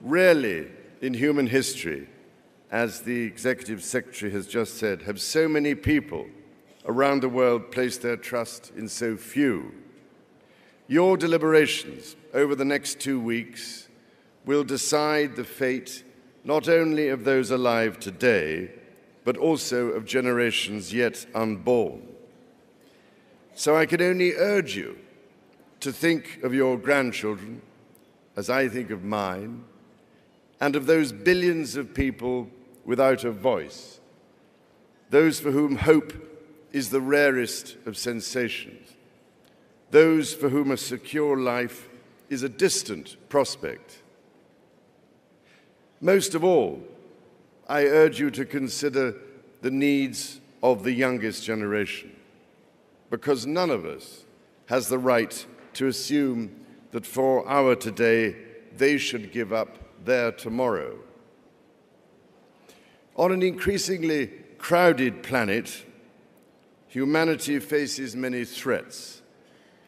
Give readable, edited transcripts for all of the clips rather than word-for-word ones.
Rarely in human history, as the Executive Secretary has just said, have so many people around the world placed their trust in so few. Your deliberations over the next 2 weeks will decide the fate not only of those alive today, but also of generations yet unborn. So I can only urge you to think of your grandchildren as I think of mine, and of those billions of people without a voice, those for whom hope is the rarest of sensations, those for whom a secure life is a distant prospect. Most of all, I urge you to consider the needs of the youngest generation, because none of us has the right to assume that for our today, they should give up their tomorrow. On an increasingly crowded planet, humanity faces many threats,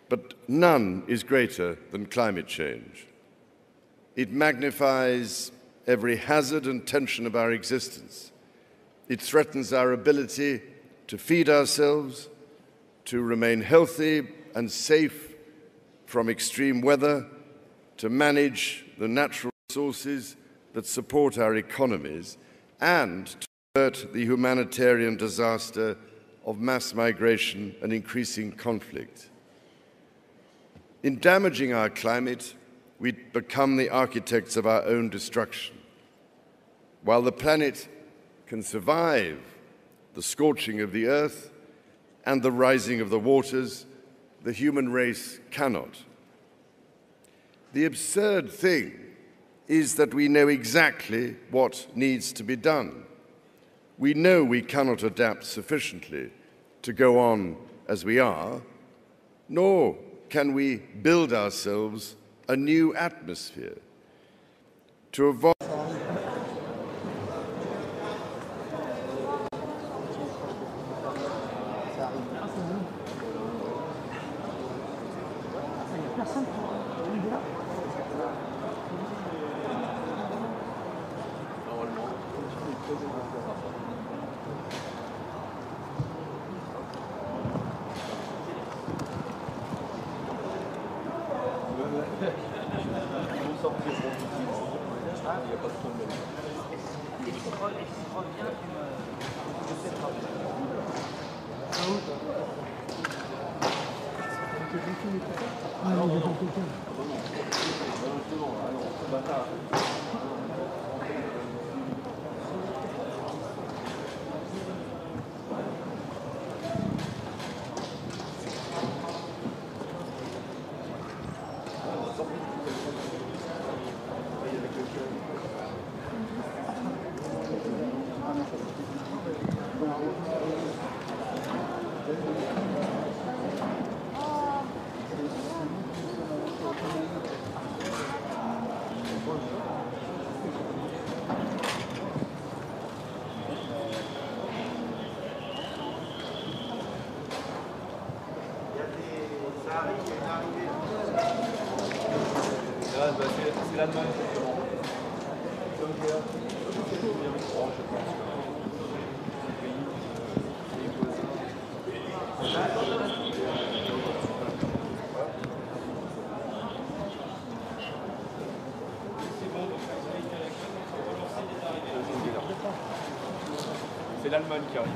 but none is greater than climate change. It magnifies every hazard and tension of our existence. It threatens our ability to feed ourselves, to remain healthy and safe from extreme weather, to manage the natural resources that support our economies, and to avert the humanitarian disaster of mass migration and increasing conflict. In damaging our climate, we become the architects of our own destruction. While the planet can survive the scorching of the earth and the rising of the waters, the human race cannot. The absurd thing is that we know exactly what needs to be done. We know we cannot adapt sufficiently to go on as we are, nor can we build ourselves a new atmosphere. To avoid C'est l'Allemagne. C'est l'Allemagne qui arrive.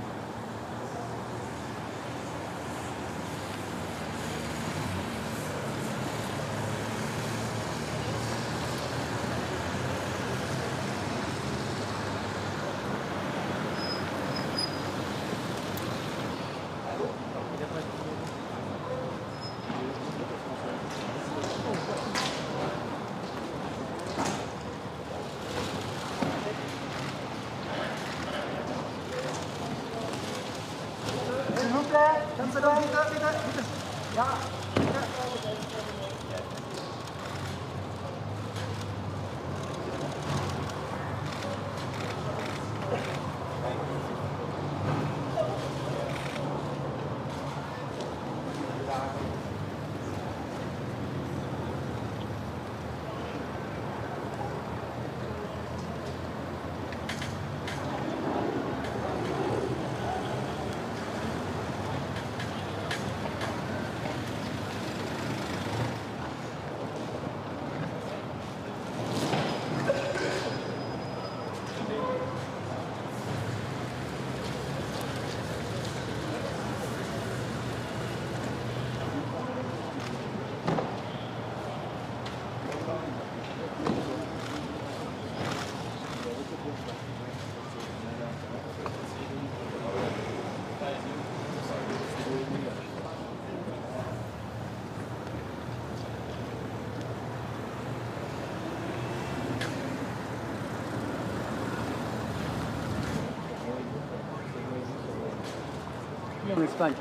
En Espagne.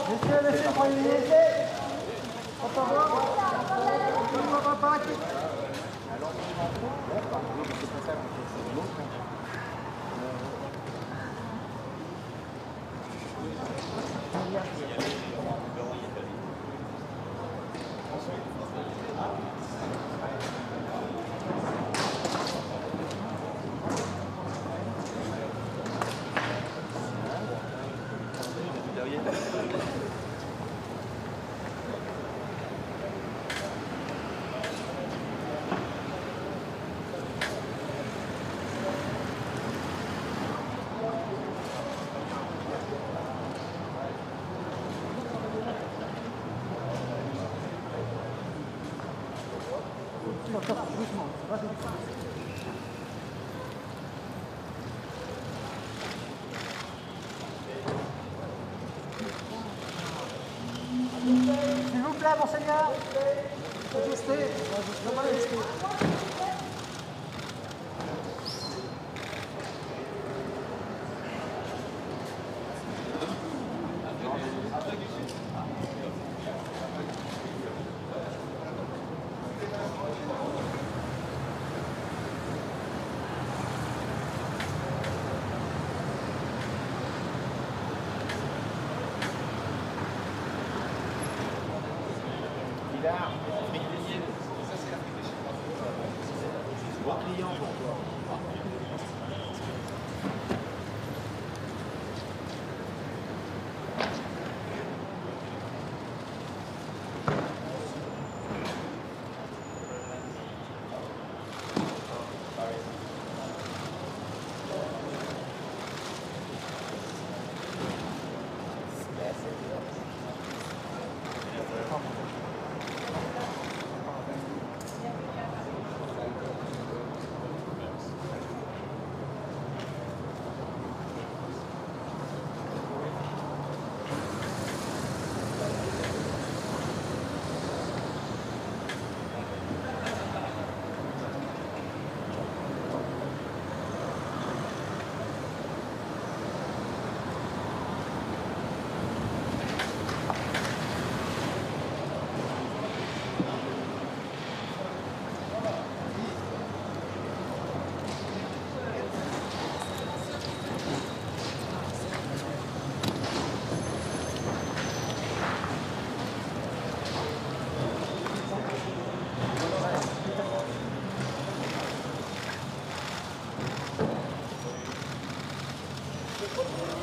Messieurs, messieurs, Premier ministre, on s'en va. S'il vous plaît, monseigneur. Majesté. Majesté.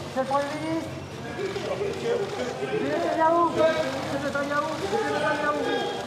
Monsieur le Premier ministre. Monsieur Netanyahou. Monsieur Netanyahou. Monsieur Netanyahou.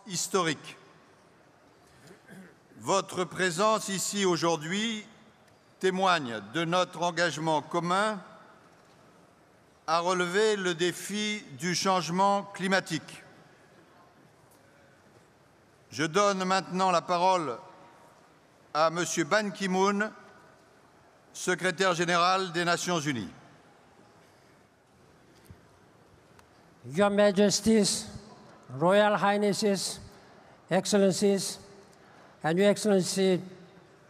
Historique. Votre présence ici aujourd'hui témoigne de notre engagement commun à relever le défi du changement climatique. Je donne maintenant la parole à M. Ban Ki-moon, secrétaire général des Nations Unies. Your Majesties, Royal Highnesses, Excellencies, and Your Excellency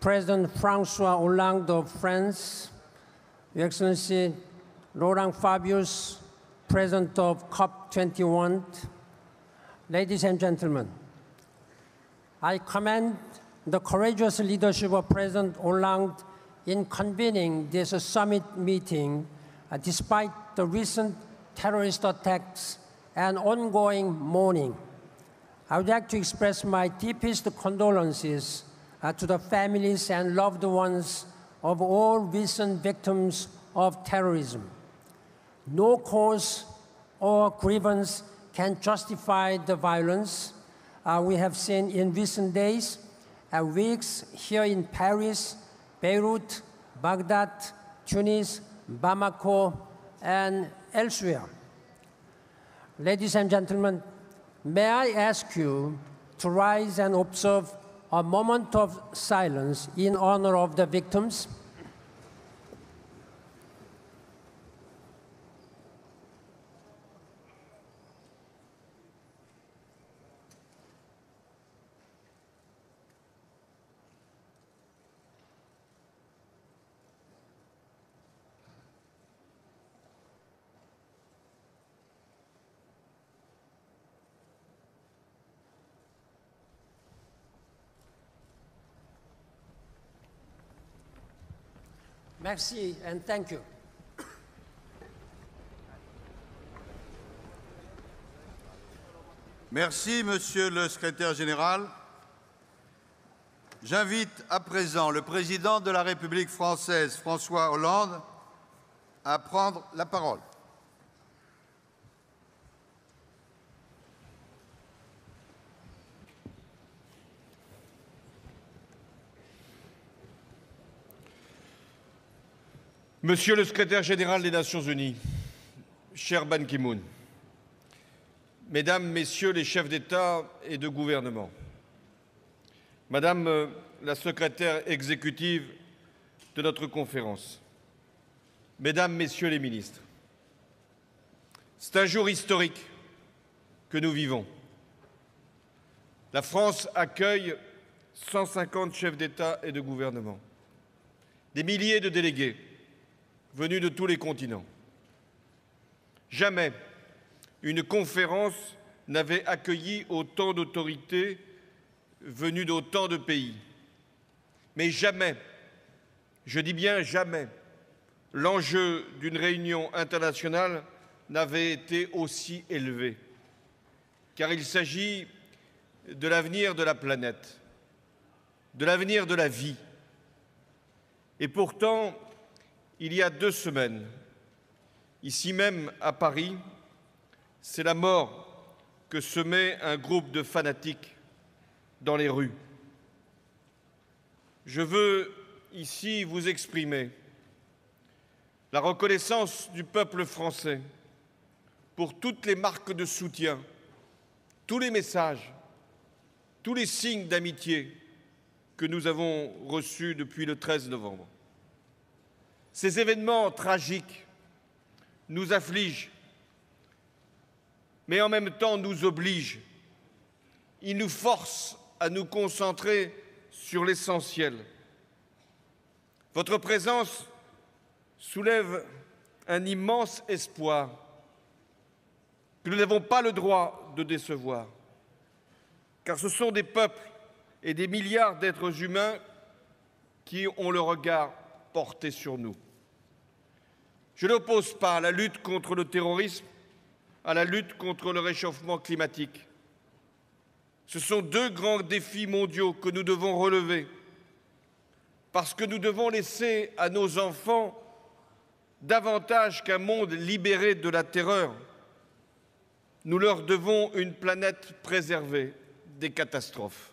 President François Hollande of France, Your Excellency Laurent Fabius, President of COP21, ladies and gentlemen, I commend the courageous leadership of President Hollande in convening this summit meeting despite the recent terrorist attacks and ongoing mourning. I would like to express my deepest condolences to the families and loved ones of all recent victims of terrorism. No cause or grievance can justify the violence we have seen in recent days and weeks here in Paris, Beirut, Baghdad, Tunis, Bamako, and elsewhere. Ladies and gentlemen, may I ask you to rise and observe a moment of silence in honor of the victims? Merci and thank you. Merci, Monsieur le Secrétaire général. J'invite à présent le Président de la République française, François Hollande, à prendre la parole. Monsieur le Secrétaire général des Nations Unies, cher Ban Ki-moon, Mesdames, Messieurs les chefs d'État et de gouvernement, Madame la secrétaire exécutive de notre conférence, Mesdames, Messieurs les ministres, c'est un jour historique que nous vivons. La France accueille 150 chefs d'État et de gouvernement, des milliers de délégués venus de tous les continents. Jamais une conférence n'avait accueilli autant d'autorités venues d'autant de pays. Mais jamais, je dis bien jamais, l'enjeu d'une réunion internationale n'avait été aussi élevé. Car il s'agit de l'avenir de la planète, de l'avenir de la vie. Et pourtant, il y a 2 semaines, ici même à Paris, c'est la mort que semait un groupe de fanatiques dans les rues. Je veux ici vous exprimer la reconnaissance du peuple français pour toutes les marques de soutien, tous les messages, tous les signes d'amitié que nous avons reçus depuis le 13 novembre. Ces événements tragiques nous affligent, mais en même temps nous obligent. Ils nous forcent à nous concentrer sur l'essentiel. Votre présence soulève un immense espoir que nous n'avons pas le droit de décevoir, car ce sont des peuples et des milliards d'êtres humains qui ont le regard porté sur nous. Je n'oppose pas la lutte contre le terrorisme à la lutte contre le réchauffement climatique. Ce sont 2 grands défis mondiaux que nous devons relever, parce que nous devons laisser à nos enfants davantage qu'un monde libéré de la terreur. nous leur devons une planète préservée des catastrophes,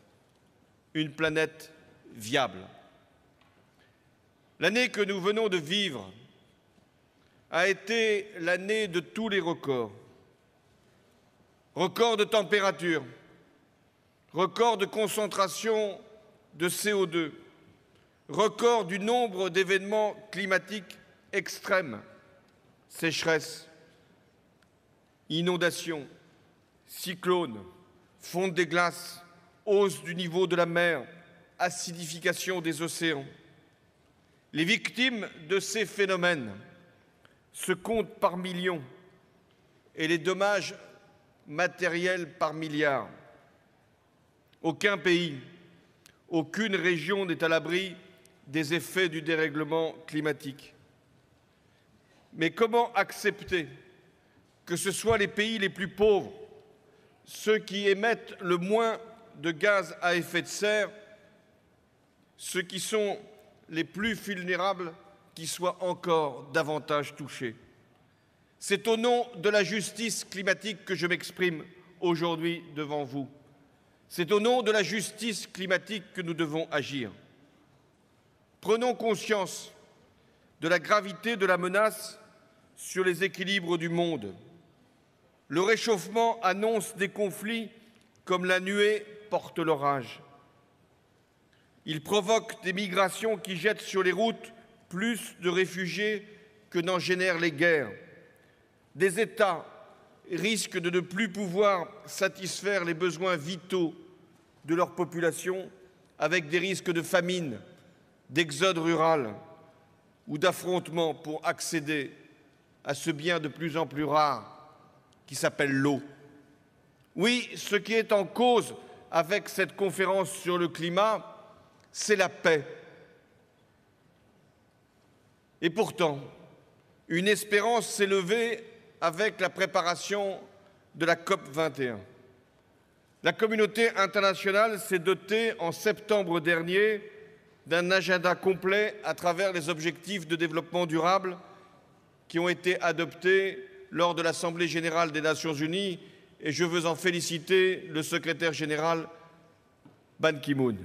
une planète viable. L'année que nous venons de vivre a été l'année de tous les records. Record de température, record de concentration de CO2, record du nombre d'événements climatiques extrêmes, sécheresse, inondations, cyclones, fonte des glaces, hausse du niveau de la mer, acidification des océans. Les victimes de ces phénomènes se comptent par millions et les dommages matériels par milliards. Aucun pays, aucune région n'est à l'abri des effets du dérèglement climatique. Mais comment accepter que ce soit les pays les plus pauvres, ceux qui émettent le moins de gaz à effet de serre, ceux qui sont les plus vulnérables, qui soient encore davantage touchés? C'est au nom de la justice climatique que je m'exprime aujourd'hui devant vous. C'est au nom de la justice climatique que nous devons agir. Prenons conscience de la gravité de la menace sur les équilibres du monde. Le réchauffement annonce des conflits comme la nuée porte l'orage. Il provoque des migrations qui jettent sur les routes plus de réfugiés que n'en génèrent les guerres. Des États risquent de ne plus pouvoir satisfaire les besoins vitaux de leur population, avec des risques de famine, d'exode rural ou d'affrontement pour accéder à ce bien de plus en plus rare qui s'appelle l'eau. Oui, ce qui est en cause avec cette conférence sur le climat, c'est la paix. Et pourtant, une espérance s'est levée avec la préparation de la COP 21. La communauté internationale s'est dotée en septembre dernier d'un agenda complet à travers les objectifs de développement durable qui ont été adoptés lors de l'Assemblée générale des Nations unies, et je veux en féliciter le secrétaire général Ban Ki-moon.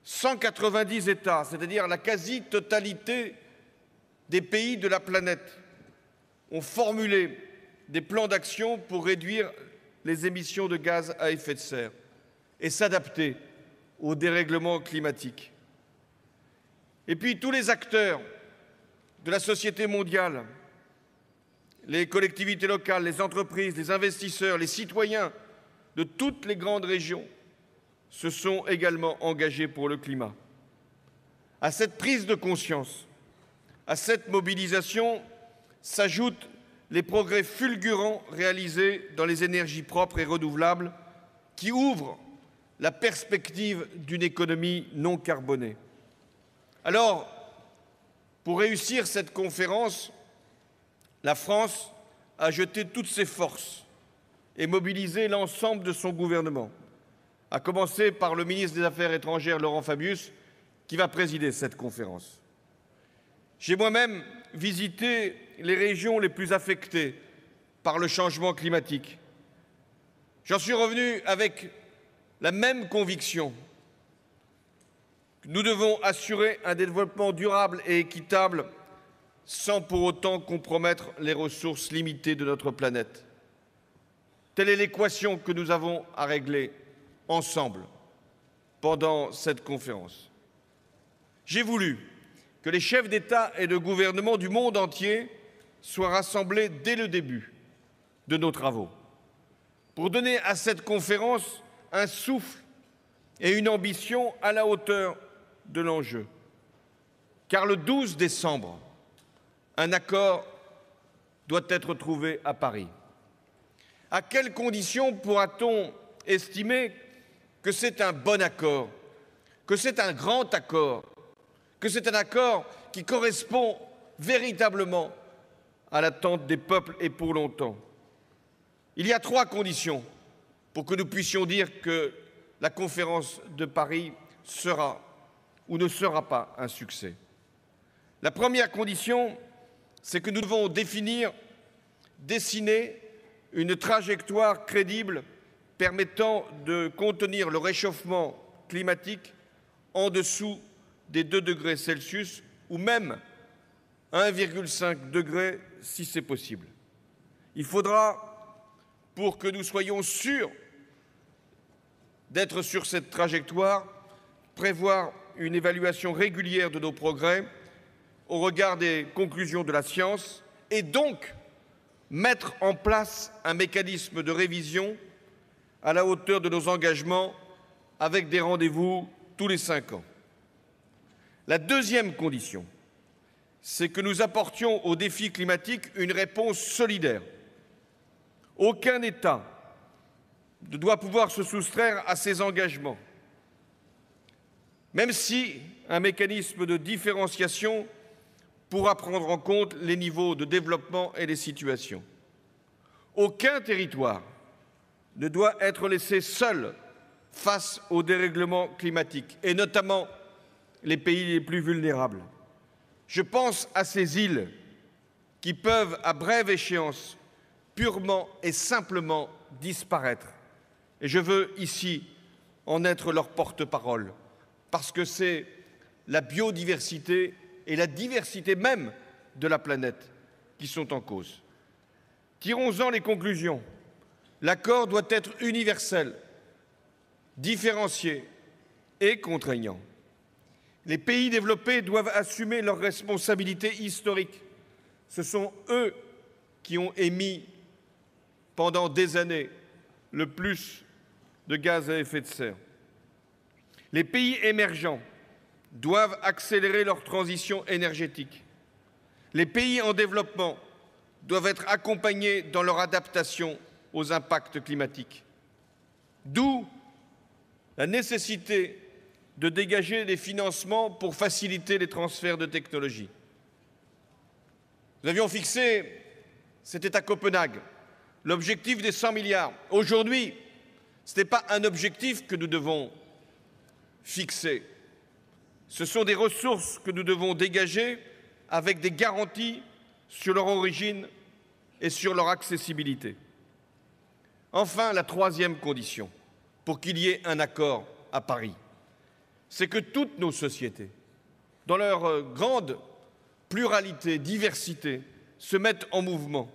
190 États, c'est-à-dire la quasi-totalité des pays de la planète, ont formulé des plans d'action pour réduire les émissions de gaz à effet de serre et s'adapter au dérèglement climatique. Et puis tous les acteurs de la société mondiale, les collectivités locales, les entreprises, les investisseurs, les citoyens de toutes les grandes régions se sont également engagés pour le climat. À cette prise de conscience, à cette mobilisation s'ajoutent les progrès fulgurants réalisés dans les énergies propres et renouvelables qui ouvrent la perspective d'une économie non carbonée. Alors, pour réussir cette conférence, la France a jeté toutes ses forces et mobilisé l'ensemble de son gouvernement, à commencer par le ministre des Affaires étrangères, Laurent Fabius, qui va présider cette conférence. J'ai moi-même visité les régions les plus affectées par le changement climatique. J'en suis revenu avec la même conviction que nous devons assurer un développement durable et équitable sans pour autant compromettre les ressources limitées de notre planète. Telle est l'équation que nous avons à régler ensemble pendant cette conférence. J'ai voulu que les chefs d'État et de gouvernement du monde entier soient rassemblés dès le début de nos travaux, pour donner à cette conférence un souffle et une ambition à la hauteur de l'enjeu. Car le 12 décembre, un accord doit être trouvé à Paris. À quelles conditions pourra-t-on estimer que c'est un bon accord, que c'est un grand accord, que c'est un accord qui correspond véritablement à l'attente des peuples et pour longtemps? Il y a 3 conditions pour que nous puissions dire que la conférence de Paris sera ou ne sera pas un succès. La première condition, c'est que nous devons dessiner une trajectoire crédible permettant de contenir le réchauffement climatique en dessous des 2 degrés Celsius ou même 1,5 degré si c'est possible. Il faudra, pour que nous soyons sûrs d'être sur cette trajectoire, prévoir une évaluation régulière de nos progrès au regard des conclusions de la science et donc mettre en place un mécanisme de révision à la hauteur de nos engagements avec des rendez-vous tous les 5 ans. La deuxième condition, c'est que nous apportions aux défis climatiques une réponse solidaire. Aucun État ne doit pouvoir se soustraire à ses engagements, même si un mécanisme de différenciation pourra prendre en compte les niveaux de développement et les situations. Aucun territoire ne doit être laissé seul face au dérèglement climatique, et notamment les pays les plus vulnérables. Je pense à ces îles qui peuvent, à brève échéance, purement et simplement disparaître. Et je veux ici en être leur porte-parole, parce que c'est la biodiversité et la diversité même de la planète qui sont en cause. Tirons-en les conclusions. L'accord doit être universel, différencié et contraignant. Les pays développés doivent assumer leurs responsabilités historiques. Ce sont eux qui ont émis pendant des années le plus de gaz à effet de serre. Les pays émergents doivent accélérer leur transition énergétique. Les pays en développement doivent être accompagnés dans leur adaptation aux impacts climatiques. D'où la nécessité de dégager des financements pour faciliter les transferts de technologies. Nous avions fixé, c'était à Copenhague, l'objectif des 100 milliards. Aujourd'hui, ce n'est pas un objectif que nous devons fixer. Ce sont des ressources que nous devons dégager avec des garanties sur leur origine et sur leur accessibilité. Enfin, la troisième condition pour qu'il y ait un accord à Paris, c'est que toutes nos sociétés, dans leur grande pluralité, diversité, se mettent en mouvement.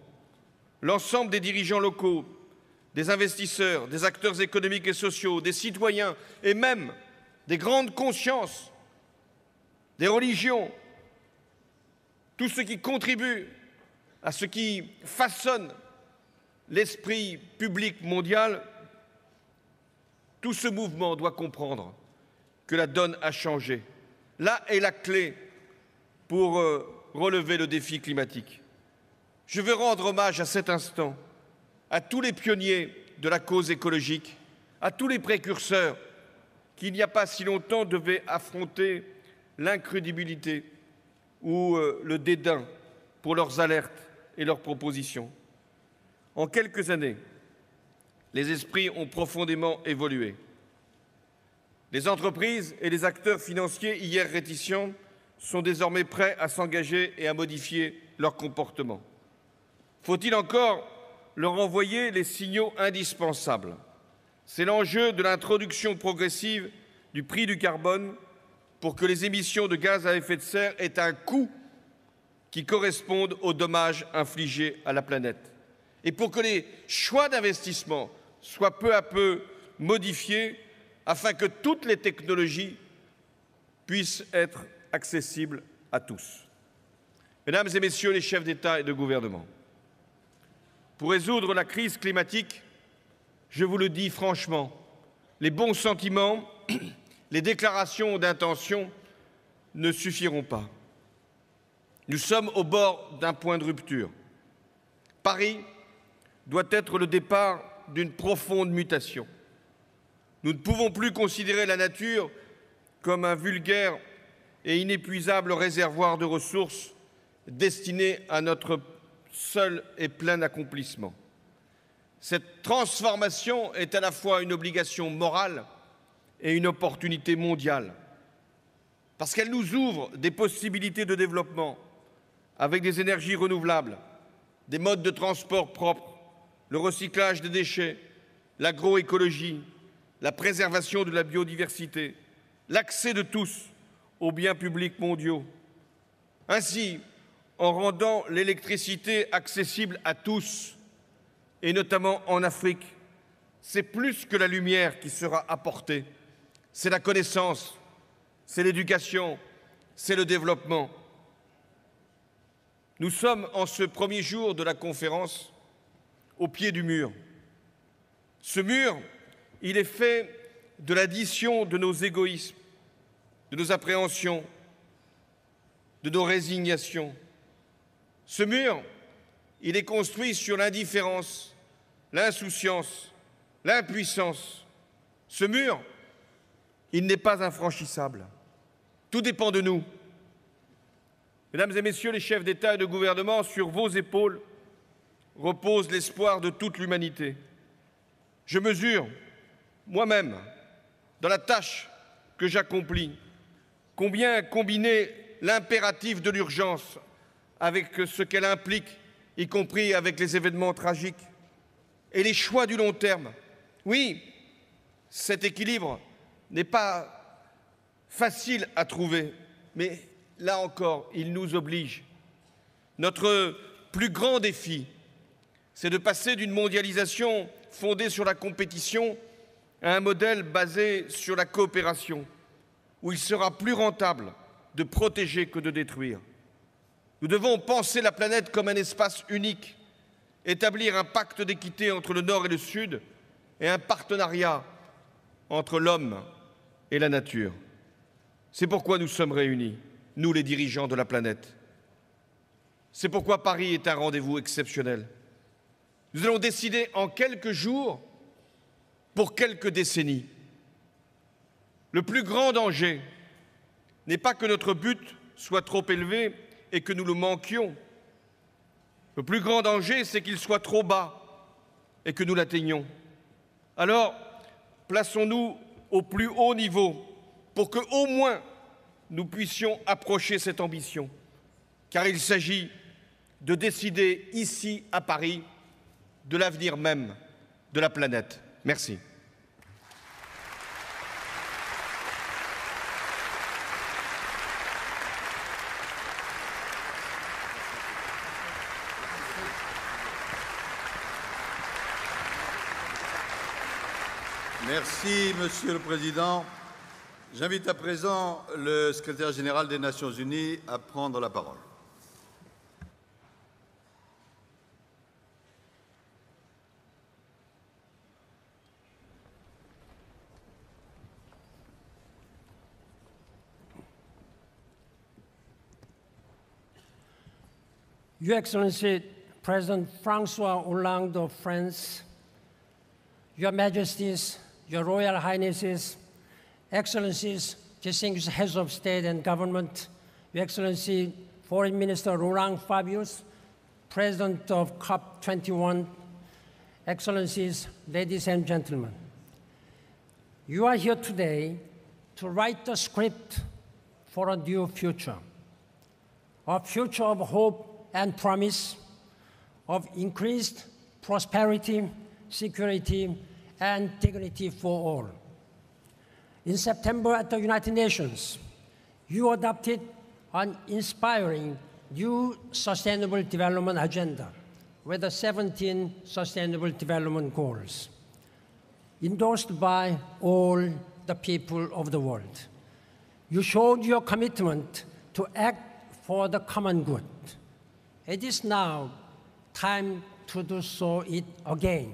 L'ensemble des dirigeants locaux, des investisseurs, des acteurs économiques et sociaux, des citoyens et même des grandes consciences, des religions, tout ce qui contribue à ce qui façonne l'esprit public mondial, tout ce mouvement doit comprendre que la donne a changé. Là est la clé pour relever le défi climatique. Je veux rendre hommage à cet instant à tous les pionniers de la cause écologique, à tous les précurseurs qui, il n'y a pas si longtemps, devaient affronter l'incrédulité ou le dédain pour leurs alertes et leurs propositions. En quelques années, les esprits ont profondément évolué. Les entreprises et les acteurs financiers, hier réticents, sont désormais prêts à s'engager et à modifier leur comportement. Faut-il encore leur envoyer les signaux indispensables? C'est l'enjeu de l'introduction progressive du prix du carbone pour que les émissions de gaz à effet de serre aient un coût qui corresponde aux dommages infligés à la planète. Et pour que les choix d'investissement soient peu à peu modifiés afin que toutes les technologies puissent être accessibles à tous. Mesdames et Messieurs les chefs d'État et de gouvernement, pour résoudre la crise climatique, je vous le dis franchement, les bons sentiments, les déclarations d'intention ne suffiront pas. Nous sommes au bord d'un point de rupture. Paris doit être le départ d'une profonde mutation. Nous ne pouvons plus considérer la nature comme un vulgaire et inépuisable réservoir de ressources destiné à notre seul et plein accomplissement. Cette transformation est à la fois une obligation morale et une opportunité mondiale, parce qu'elle nous ouvre des possibilités de développement avec des énergies renouvelables, des modes de transport propres, le recyclage des déchets, l'agroécologie, la préservation de la biodiversité, l'accès de tous aux biens publics mondiaux. Ainsi, en rendant l'électricité accessible à tous, et notamment en Afrique, c'est plus que la lumière qui sera apportée, c'est la connaissance, c'est l'éducation, c'est le développement. Nous sommes en ce premier jour de la conférence au pied du mur. Ce mur, il est fait de l'addition de nos égoïsmes, de nos appréhensions, de nos résignations. Ce mur, il est construit sur l'indifférence, l'insouciance, l'impuissance. Ce mur, il n'est pas infranchissable. Tout dépend de nous. Mesdames et Messieurs les chefs d'État et de gouvernement, sur vos épaules repose l'espoir de toute l'humanité. Je mesure, moi-même, dans la tâche que j'accomplis, combien combiner l'impératif de l'urgence avec ce qu'elle implique, y compris avec les événements tragiques, et les choix du long terme. Oui, cet équilibre n'est pas facile à trouver, mais là encore, il nous oblige. Notre plus grand défi, c'est de passer d'une mondialisation fondée sur la compétition à un modèle basé sur la coopération, où il sera plus rentable de protéger que de détruire. Nous devons penser la planète comme un espace unique, établir un pacte d'équité entre le Nord et le Sud et un partenariat entre l'homme et la nature. C'est pourquoi nous sommes réunis, nous les dirigeants de la planète. C'est pourquoi Paris est un rendez-vous exceptionnel. Nous allons décider en quelques jours pour quelques décennies. Le plus grand danger n'est pas que notre but soit trop élevé et que nous le manquions. Le plus grand danger, c'est qu'il soit trop bas et que nous l'atteignions. Alors, plaçons-nous au plus haut niveau pour que, au moins, nous puissions approcher cette ambition. Car il s'agit de décider ici, à Paris, de l'avenir même de la planète. Merci. Merci, Monsieur le Président. J'invite à présent le secrétaire général des Nations Unies à prendre la parole. Your Excellency, President Francois Hollande of France, Your Majesties, Your Royal Highnesses, Excellencies, distinguished heads of state and government, Your Excellency, Foreign Minister Laurent Fabius, President of COP21, Excellencies, ladies and gentlemen. You are here today to write the script for a new future, a future of hope and promise, of increased prosperity, security, and dignity for all. In September at the United Nations, you adopted an inspiring new Sustainable Development Agenda with the 17 Sustainable Development Goals, endorsed by all the people of the world. You showed your commitment to act for the common good. It is now time to do so again.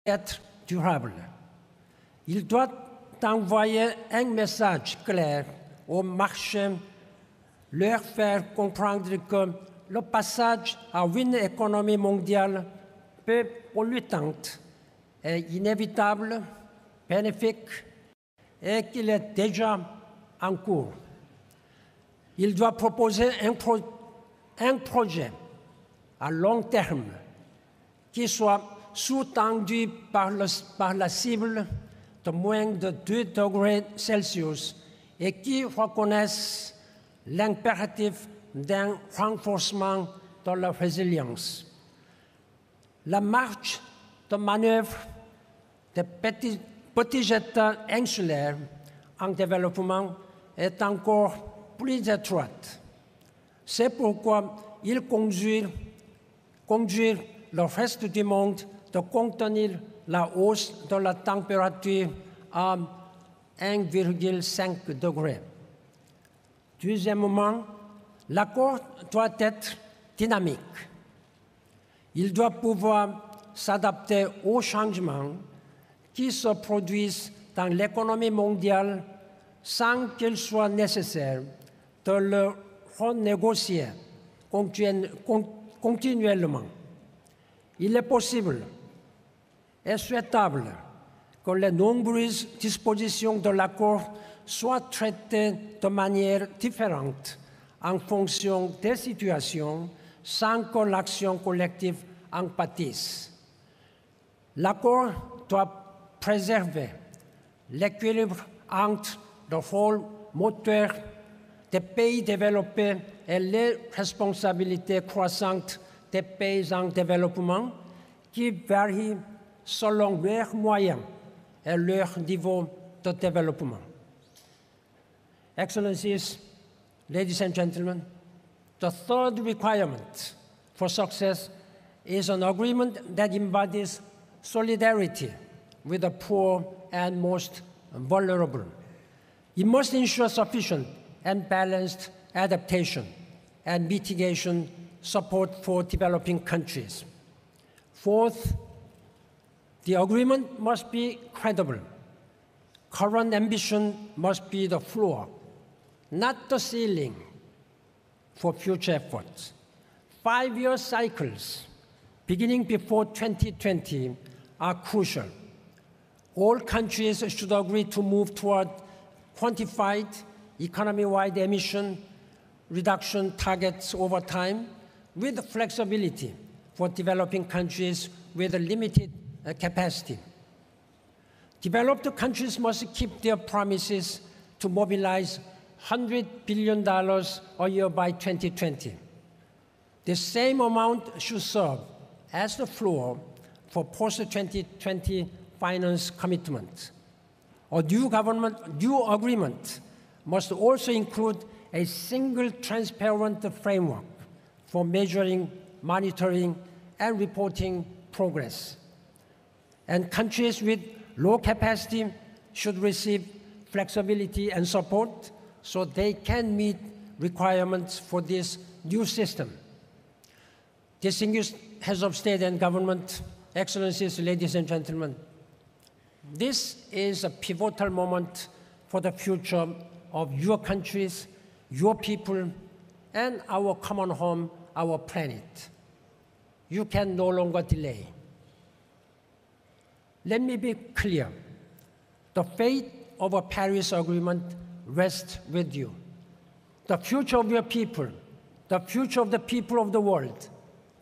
être durable. Il doit envoyer un message clair au marché, leur faire comprendre que le passage à une économie mondiale peu polluante est inévitable, bénéfique et qu'il est déjà en cours. Il doit proposer un projet à long terme qui soit sous-tendu par la cible de moins de 2 degrés Celsius et qui reconnaisse l'impératif d'un renforcement de la résilience. La marge de manœuvre des petits États insulaires en développement est encore plus étroite. C'est pourquoi il conduit le reste du monde de contenir la hausse de la température à 1,5 degré. Deuxièmement, l'accord doit être dynamique. Il doit pouvoir s'adapter aux changements qui se produisent dans l'économie mondiale sans qu'il soit nécessaire de le renégocier continuellement. Il est possible et souhaitable que les nombreuses dispositions de l'accord soient traitées de manière différente en fonction des situations sans que l'action collective en pâtisse. L'accord doit préserver l'équilibre entre le rôle moteur des pays développés et les responsabilités croissantes des pays en développement qui varient selon leurs moyens et leur niveau de développement. Excellencies, ladies and gentlemen, the third requirement for success is an agreement that embodies solidarity with the poor and most vulnerable. It must ensure sufficient and balanced adaptation and mitigation support for developing countries. Fourth, the agreement must be credible. Current ambition must be the floor, not the ceiling, for future efforts. 5-year cycles, beginning before 2020, are crucial. All countries should agree to move toward quantified economy-wide emission reduction targets over time with flexibility for developing countries with a limited capacity. Developed countries must keep their promises to mobilize $100 billion a year by 2020. The same amount should serve as the floor for post-2020 finance commitments. A new agreement must also include a single transparent framework for measuring, monitoring, and reporting progress. And countries with low capacity should receive flexibility and support so they can meet requirements for this new system. Distinguished heads of state and government, excellencies, ladies and gentlemen, this is a pivotal moment for the future of your countries, your people, and our common home, our planet. You can no longer delay. Let me be clear. The fate of a Paris Agreement rests with you. The future of your people, the future of the people of the world,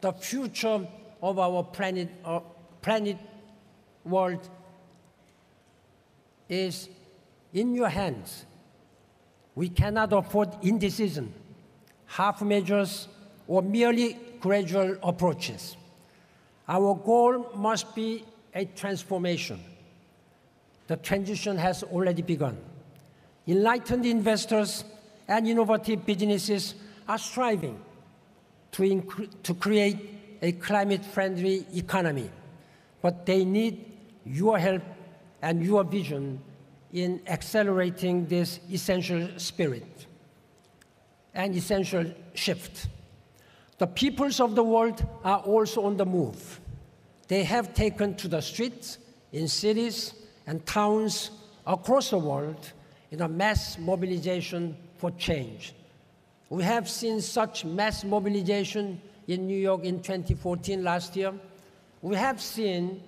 the future of our planet world is in your hands. We cannot afford indecision, half measures, or merely gradual approaches. Our goal must be a transformation. The transition has already begun. Enlightened investors and innovative businesses are striving to create a climate-friendly economy, but they need your help and your vision in accelerating this essential spirit and essential shift. The peoples of the world are also on the move. they have taken to the streets in cities and towns across the world in a mass mobilization for change. We have seen such mass mobilization in New York in 2014, last year. We have seen,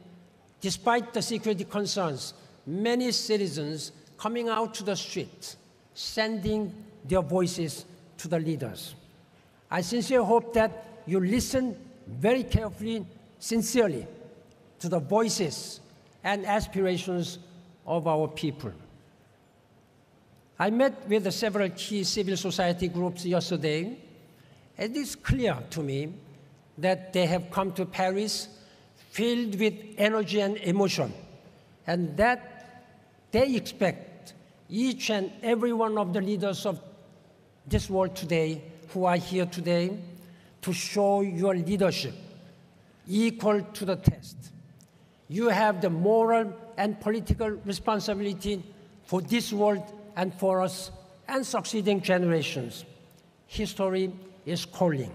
despite the security concerns, many citizens coming out to the streets, sending their voices to the leaders. I sincerely hope that you listen very carefully, sincerely, to the voices and aspirations of our people. I met with several key civil society groups yesterday. It is clear to me that they have come to Paris filled with energy and emotion, and that they expect each and every one of the leaders of this world today who are here today to show your leadership equal to the test. You have the moral and political responsibility for this world and for us and succeeding generations. History is calling.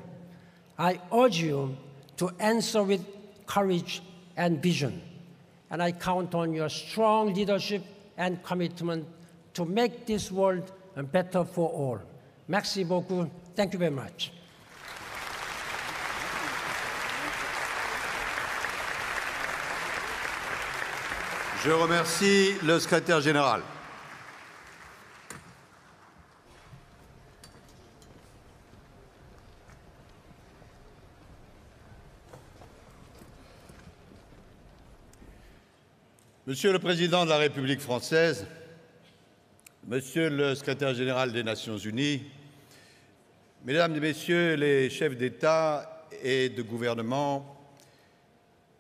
I urge you to answer with courage and vision, and I count on your strong leadership and commitment to make this world better for all. Merci beaucoup. Thank you very much. Je remercie le secrétaire général. Monsieur le Président de la République française, Monsieur le secrétaire général des Nations unies, Mesdames et Messieurs les chefs d'État et de gouvernement,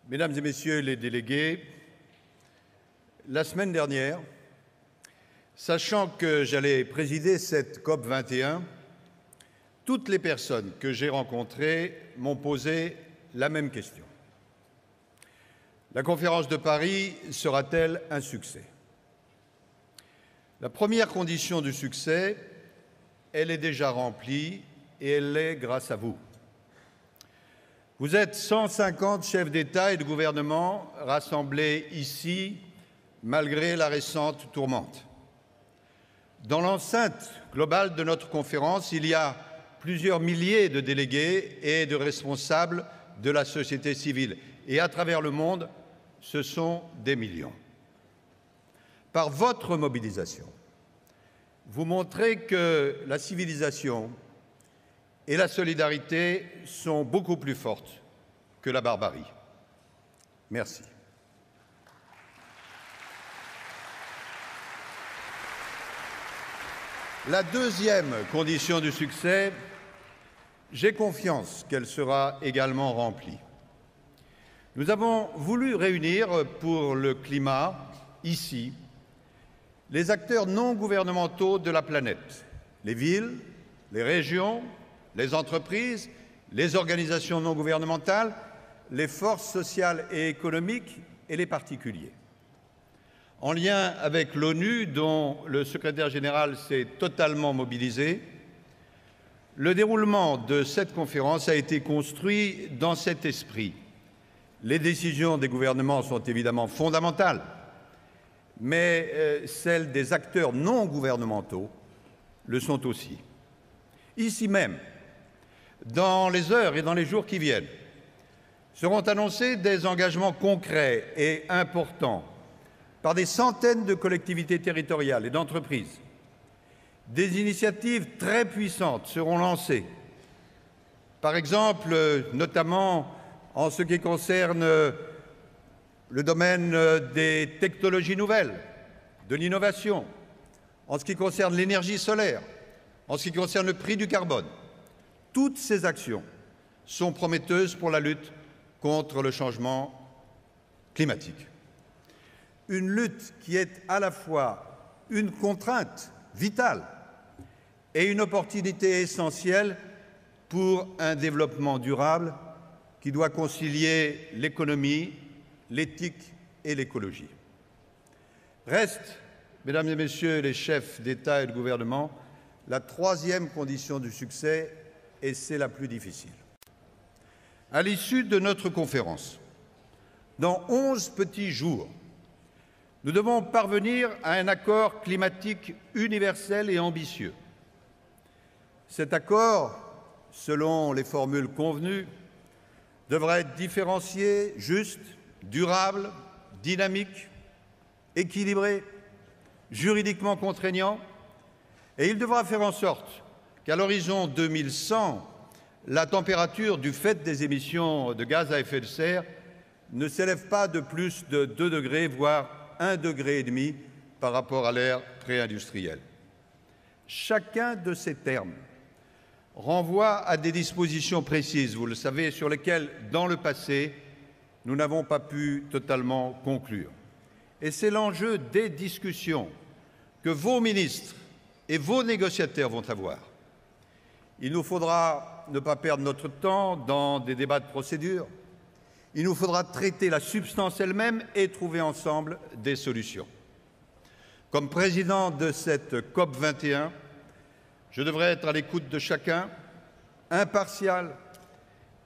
Mesdames et Messieurs les délégués, la semaine dernière, sachant que j'allais présider cette COP 21, toutes les personnes que j'ai rencontrées m'ont posé la même question. La conférence de Paris sera-t-elle un succès? La première condition du succès, elle est déjà remplie et elle l'est grâce à vous. Vous êtes 150 chefs d'État et de gouvernement rassemblés ici malgré la récente tourmente. Dans l'enceinte globale de notre conférence, il y a plusieurs milliers de délégués et de responsables de la société civile. Et à travers le monde, ce sont des millions. Par votre mobilisation, vous montrez que la civilisation et la solidarité sont beaucoup plus fortes que la barbarie. Merci. La deuxième condition du succès, j'ai confiance qu'elle sera également remplie. Nous avons voulu réunir pour le climat, ici, les acteurs non gouvernementaux de la planète, les villes, les régions, les entreprises, les organisations non gouvernementales, les forces sociales et économiques et les particuliers. En lien avec l'ONU, dont le secrétaire général s'est totalement mobilisé, le déroulement de cette conférence a été construit dans cet esprit. Les décisions des gouvernements sont évidemment fondamentales, mais celles des acteurs non gouvernementaux le sont aussi. Ici même, dans les heures et dans les jours qui viennent, seront annoncés des engagements concrets et importants par des centaines de collectivités territoriales et d'entreprises. Des initiatives très puissantes seront lancées, par exemple, notamment en ce qui concerne le domaine des technologies nouvelles, de l'innovation, en ce qui concerne l'énergie solaire, en ce qui concerne le prix du carbone. Toutes ces actions sont prometteuses pour la lutte contre le changement climatique. Une lutte qui est à la fois une contrainte vitale et une opportunité essentielle pour un développement durable qui doit concilier l'économie, l'éthique et l'écologie. Reste, Mesdames et Messieurs les chefs d'État et de gouvernement, la troisième condition du succès, et c'est la plus difficile. À l'issue de notre conférence, Dans 11 petits jours, nous devons parvenir à un accord climatique universel et ambitieux. Cet accord, selon les formules convenues, devra être différencié, juste, durable, dynamique, équilibré, juridiquement contraignant, et il devra faire en sorte qu'à l'horizon 2100, la température du fait des émissions de gaz à effet de serre ne s'élève pas de plus de 2 degrés, voire 1,5 degré par rapport à l'ère pré-industrielle. Chacun de ces termes renvoie à des dispositions précises, vous le savez, sur lesquelles, dans le passé, nous n'avons pas pu totalement conclure. Et c'est l'enjeu des discussions que vos ministres et vos négociateurs vont avoir. Il nous faudra ne pas perdre notre temps dans des débats de procédure. Il nous faudra traiter la substance elle-même et trouver ensemble des solutions. Comme président de cette COP 21, je devrais être à l'écoute de chacun, impartial,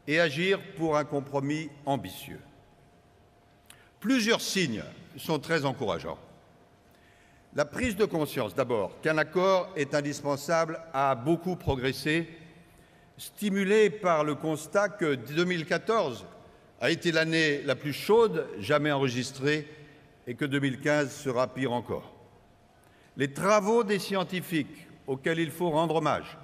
et agir pour un compromis ambitieux. Plusieurs signes sont très encourageants. La prise de conscience, d'abord, qu'un accord est indispensable a beaucoup progressé, stimulé par le constat que 2014 a été l'année la plus chaude jamais enregistrée et que 2015 sera pire encore. Les travaux des scientifiques, auxquels il faut rendre hommage,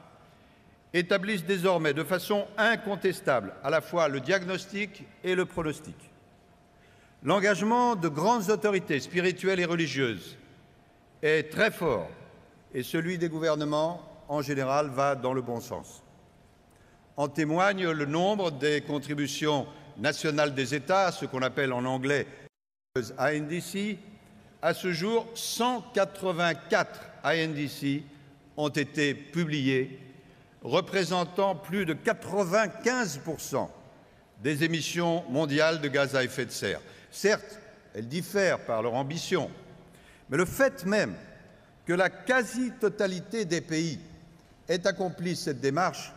établissent désormais de façon incontestable à la fois le diagnostic et le pronostic. L'engagement de grandes autorités spirituelles et religieuses est très fort et celui des gouvernements, en général, va dans le bon sens. En témoigne le nombre des contributions nationales des États, ce qu'on appelle en anglais INDC. À ce jour, 184 INDC ont été publiés, représentant plus de 95% des émissions mondiales de gaz à effet de serre. Certes, elles diffèrent par leur ambition, mais le fait même que la quasi-totalité des pays ait accompli cette démarche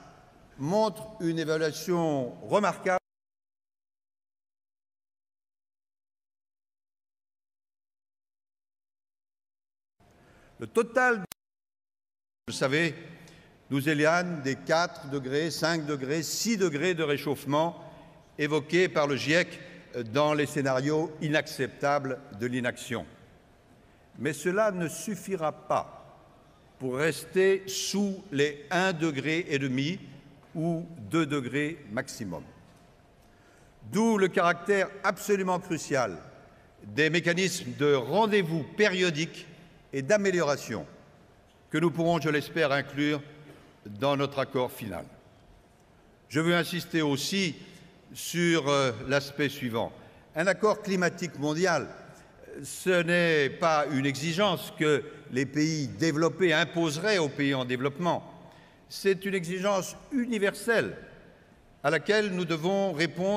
montre une évaluation remarquable. Le total, vous le savez, nous éloigne des 4 degrés, 5 degrés, 6 degrés de réchauffement évoqués par le GIEC dans les scénarios inacceptables de l'inaction. Mais cela ne suffira pas pour rester sous les 1,5 degré ou 2 degrés maximum. D'où le caractère absolument crucial des mécanismes de rendez-vous périodiques et d'amélioration que nous pourrons, je l'espère, inclure dans notre accord final. Je veux insister aussi sur l'aspect suivant. Un accord climatique mondial, ce n'est pas une exigence que les pays développés imposeraient aux pays en développement. C'est une exigence universelle à laquelle nous devons répondre.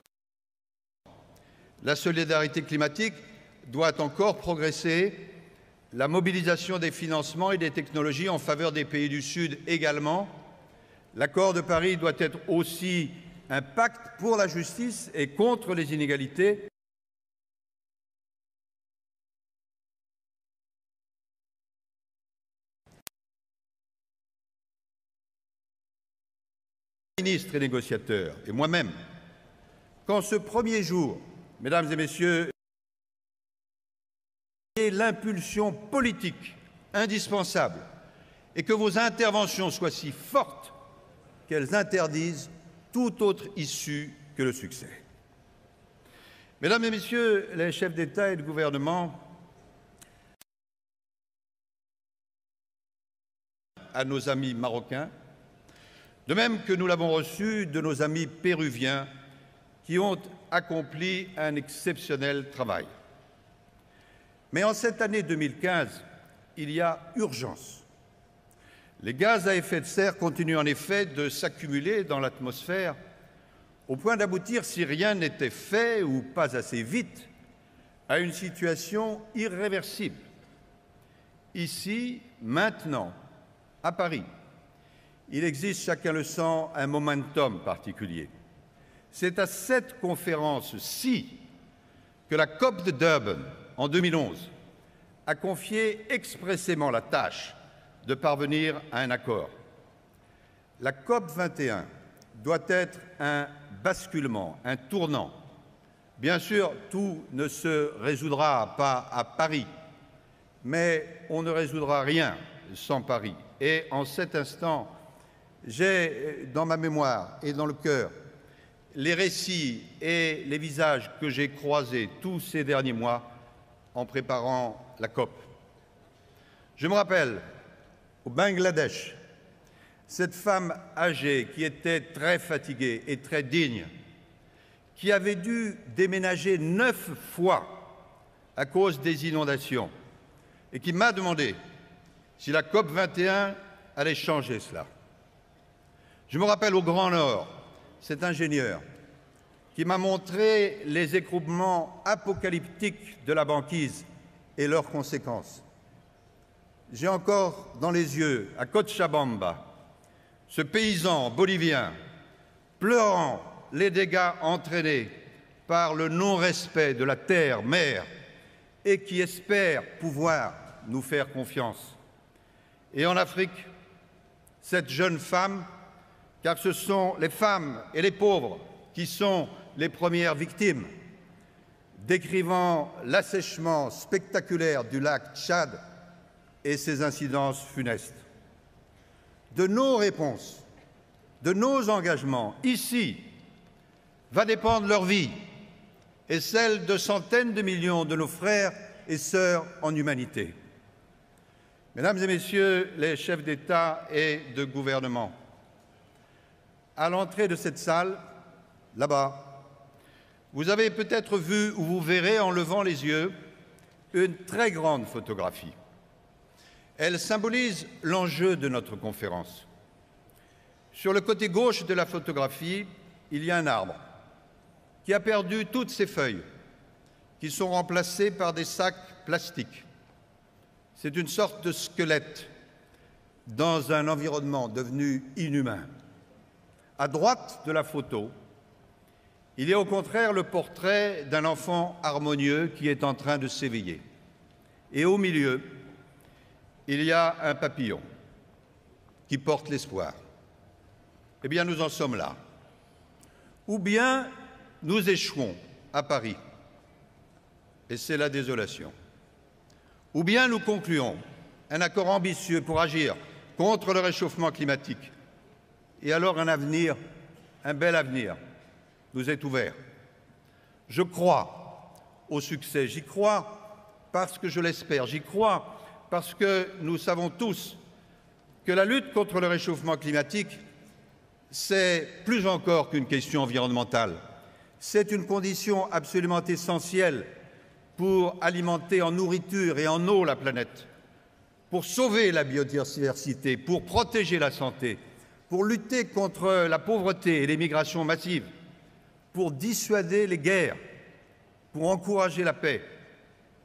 La solidarité climatique doit encore progresser, la mobilisation des financements et des technologies en faveur des pays du Sud également. L'accord de Paris doit être aussi un pacte pour la justice et contre les inégalités. Ministres et négociateurs, et moi-même, qu'en ce premier jour, mesdames et messieurs, l'impulsion politique indispensable et que vos interventions soient si fortes qu'elles interdisent toute autre issue que le succès. Mesdames et messieurs les chefs d'État et de gouvernement, à nos amis marocains, de même que nous l'avons reçu de nos amis péruviens qui ont accompli un exceptionnel travail. Mais en cette année 2015, il y a urgence. Les gaz à effet de serre continuent en effet de s'accumuler dans l'atmosphère au point d'aboutir, si rien n'était fait ou pas assez vite, à une situation irréversible. Ici, maintenant, à Paris, il existe, chacun le sent, un momentum particulier. C'est à cette conférence-ci que la COP de Durban, en 2011, a confié expressément la tâche de parvenir à un accord. La COP 21 doit être un basculement, un tournant. Bien sûr, tout ne se résoudra pas à Paris, mais on ne résoudra rien sans Paris. Et en cet instant, j'ai dans ma mémoire et dans le cœur les récits et les visages que j'ai croisés tous ces derniers mois en préparant la COP. Je me rappelle, au Bangladesh, cette femme âgée qui était très fatiguée et très digne, qui avait dû déménager 9 fois à cause des inondations et qui m'a demandé si la COP 21 allait changer cela. Je me rappelle au Grand Nord, cet ingénieur qui m'a montré les écroulements apocalyptiques de la banquise et leurs conséquences. J'ai encore dans les yeux, à Cochabamba, ce paysan bolivien pleurant les dégâts entraînés par le non-respect de la terre-mère et qui espère pouvoir nous faire confiance. Et en Afrique, cette jeune femme, car ce sont les femmes et les pauvres qui sont les premières victimes, décrivant l'assèchement spectaculaire du lac Tchad et ses incidences funestes. De nos réponses, de nos engagements, ici, va dépendre leur vie et celle de centaines de millions de nos frères et sœurs en humanité. Mesdames et Messieurs les chefs d'État et de gouvernement, à l'entrée de cette salle, là-bas, vous avez peut-être vu ou vous verrez en levant les yeux une très grande photographie. Elle symbolise l'enjeu de notre conférence. Sur le côté gauche de la photographie, il y a un arbre qui a perdu toutes ses feuilles, qui sont remplacées par des sacs plastiques. C'est une sorte de squelette dans un environnement devenu inhumain. À droite de la photo, il y a au contraire le portrait d'un enfant harmonieux qui est en train de s'éveiller. Et au milieu, il y a un papillon qui porte l'espoir. Eh bien, nous en sommes là. Ou bien nous échouons à Paris, et c'est la désolation. Ou bien nous concluons un accord ambitieux pour agir contre le réchauffement climatique. Et alors un avenir, un bel avenir, nous est ouvert. Je crois au succès, j'y crois parce que je l'espère, j'y crois parce que nous savons tous que la lutte contre le réchauffement climatique, c'est plus encore qu'une question environnementale. C'est une condition absolument essentielle pour alimenter en nourriture et en eau la planète, pour sauver la biodiversité, pour protéger la santé, pour lutter contre la pauvreté et les migrations massives, pour dissuader les guerres, pour encourager la paix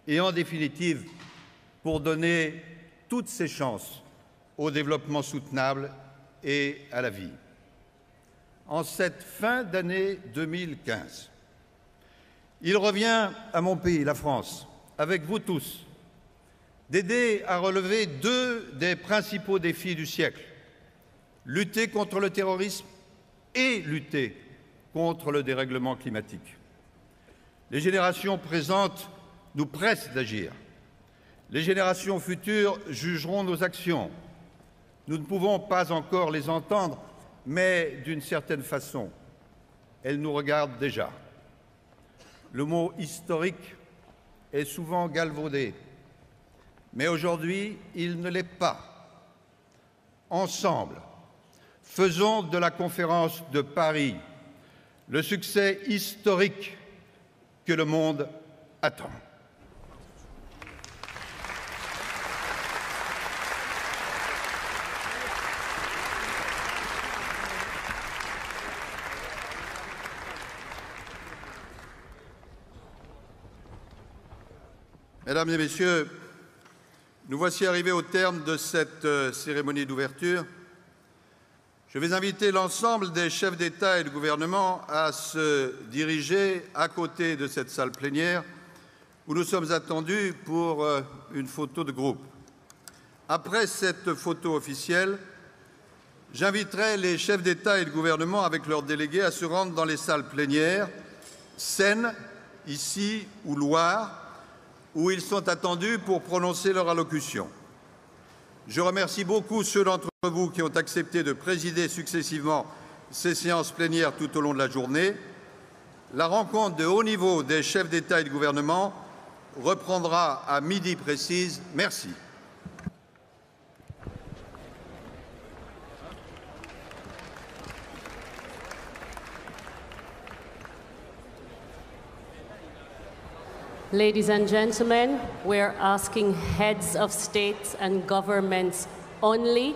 et, en définitive, pour donner toutes ses chances au développement soutenable et à la vie. En cette fin d'année 2015, il revient à mon pays, la France, avec vous tous, d'aider à relever deux des principaux défis du siècle: lutter contre le terrorisme et lutter contre le dérèglement climatique. Les générations présentes nous pressent d'agir. Les générations futures jugeront nos actions. Nous ne pouvons pas encore les entendre, mais d'une certaine façon, elles nous regardent déjà. Le mot historique est souvent galvaudé, mais aujourd'hui, il ne l'est pas. Ensemble, faisons de la conférence de Paris le succès historique que le monde attend. Mesdames et Messieurs, nous voici arrivés au terme de cette cérémonie d'ouverture. Je vais inviter l'ensemble des chefs d'État et de gouvernement à se diriger à côté de cette salle plénière où nous sommes attendus pour une photo de groupe. Après cette photo officielle, j'inviterai les chefs d'État et de gouvernement avec leurs délégués à se rendre dans les salles plénières, Seine, ici ou Loire, où ils sont attendus pour prononcer leur allocution. Je remercie beaucoup ceux d'entre vous qui ont accepté de présider successivement ces séances plénières tout au long de la journée. La rencontre de haut niveau des chefs d'État et de gouvernement reprendra à midi précise. Merci. Ladies and gentlemen, we're asking heads of states and governments only,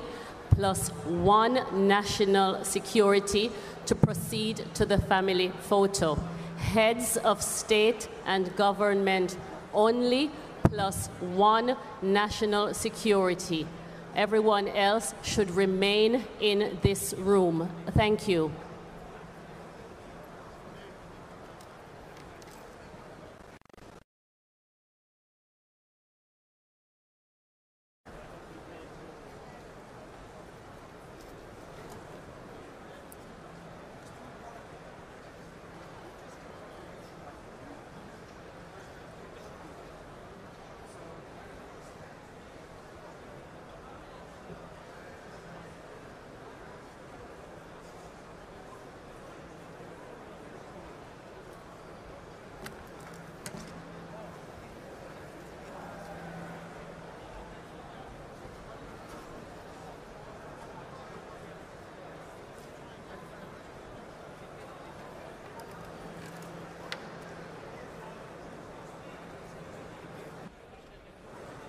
plus one national security, to proceed to the family photo. Heads of state and government only, plus one national security. Everyone else should remain in this room. Thank you.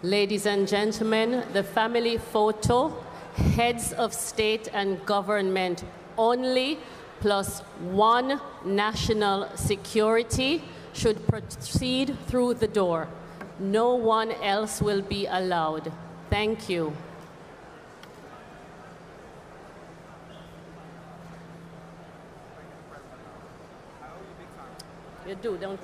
Ladies and gentlemen, the family photo, heads of state and government only, plus one national security, should proceed through the door. No one else will be allowed. Thank you. You do, don't